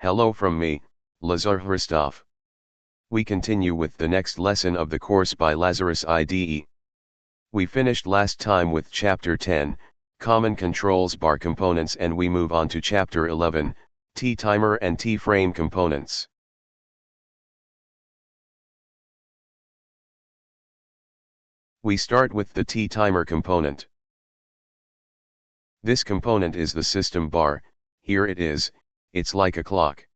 Hello from me, Lazarus. We continue with the next lesson of the course by Lazarus IDE. We finished last time with Chapter 10, Common Controls Bar Components, and we move on to Chapter 11, TTimer and T-Frame Components. We start with the TTimer component. This component is the system bar. Here it is, it's like a clock.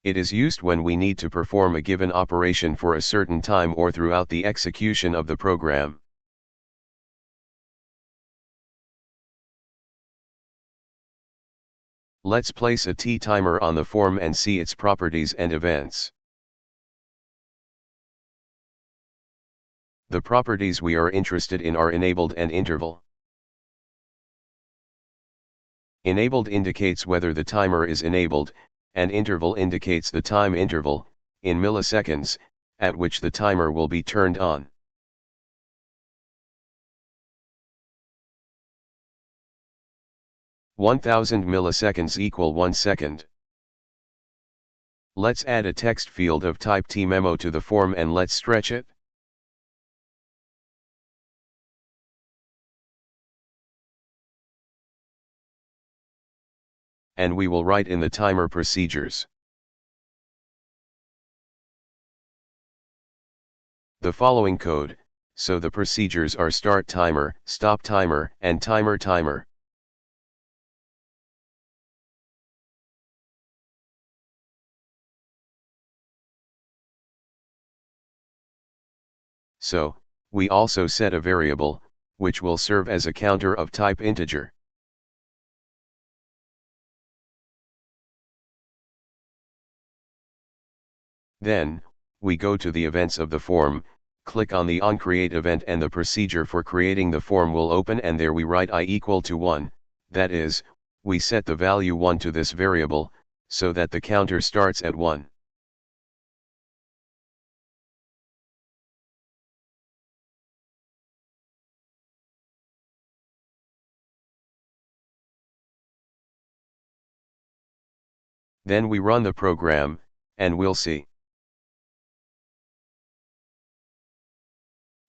It is used when we need to perform a given operation for a certain time or throughout the execution of the program. Let's place a TTimer on the form and see its properties and events. The properties we are interested in are enabled and interval. Enabled indicates whether the timer is enabled, and interval indicates the time interval, in milliseconds, at which the timer will be turned on. "1000 milliseconds equal 1 second. Let's add a text field of type tmemo to the form and let's stretch it. And we will write in the timer procedures. The following code, so the procedures are start timer, stop timer, and timer. So, we also set a variable, which will serve as a counter of type integer. Then, we go to the events of the form, click on the onCreate event and the procedure for creating the form will open, and there we write I equal to 1, that is, we set the value 1 to this variable, so that the counter starts at 1. Then we run the program, and we'll see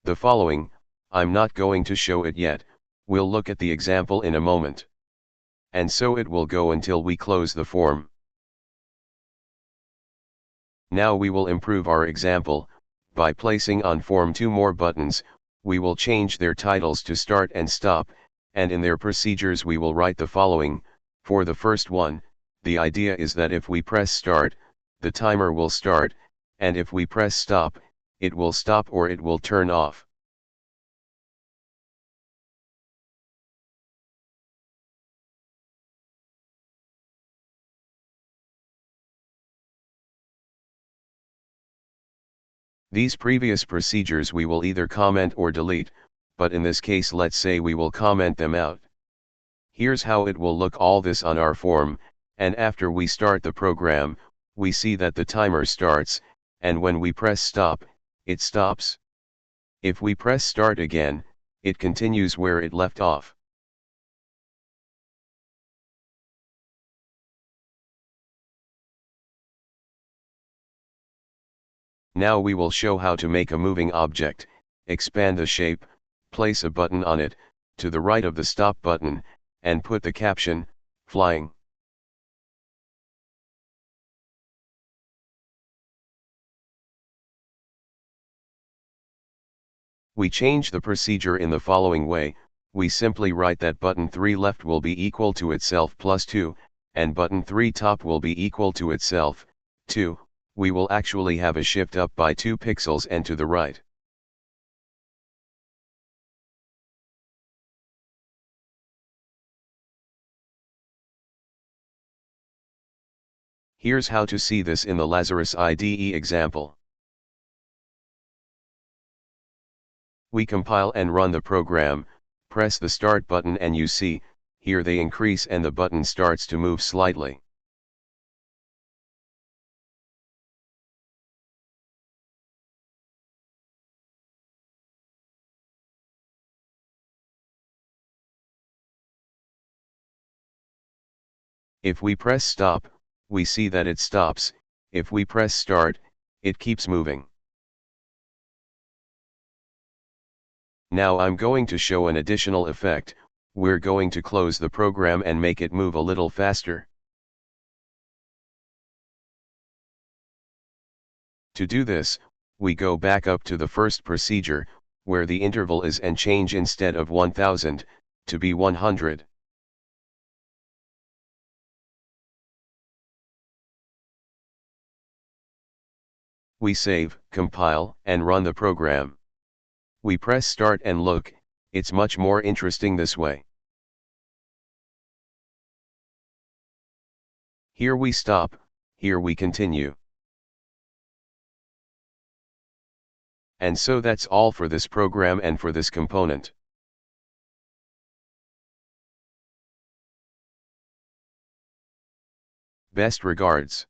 the following. I'm not going to show it yet, we'll look at the example in a moment. And so it will go until we close the form. Now we will improve our example, by placing on form 2 more buttons. We will change their titles to start and stop, and in their procedures we will write the following. For the first one, the idea is that if we press start, the timer will start, and if we press stop, it will stop or it will turn off. These previous procedures we will either comment or delete, but in this case let's say we will comment them out. Here's how it will look all this on our form, and after we start the program, we see that the timer starts, and when we press stop, it stops. If we press start again, it continues where it left off. Now we will show how to make a moving object. Expand the shape, place a button on it, to the right of the stop button, and put the caption, flying. We change the procedure in the following way. We simply write that button 3 left will be equal to itself plus 2, and button 3 top will be equal to itself, 2. We will actually have a shift up by 2 pixels and to the right. Here's how to see this in the Lazarus IDE example. We compile and run the program, press the start button and you see, here they increase and the button starts to move slightly. If we press stop, we see that it stops. If we press start, it keeps moving. Now I'm going to show an additional effect. We're going to close the program and make it move a little faster. To do this, we go back up to the first procedure, where the interval is and change instead of 1000, to be 100. We save, compile, and run the program. We press start and look, it's much more interesting this way. Here we stop, here we continue. And so that's all for this program and for this component. Best regards.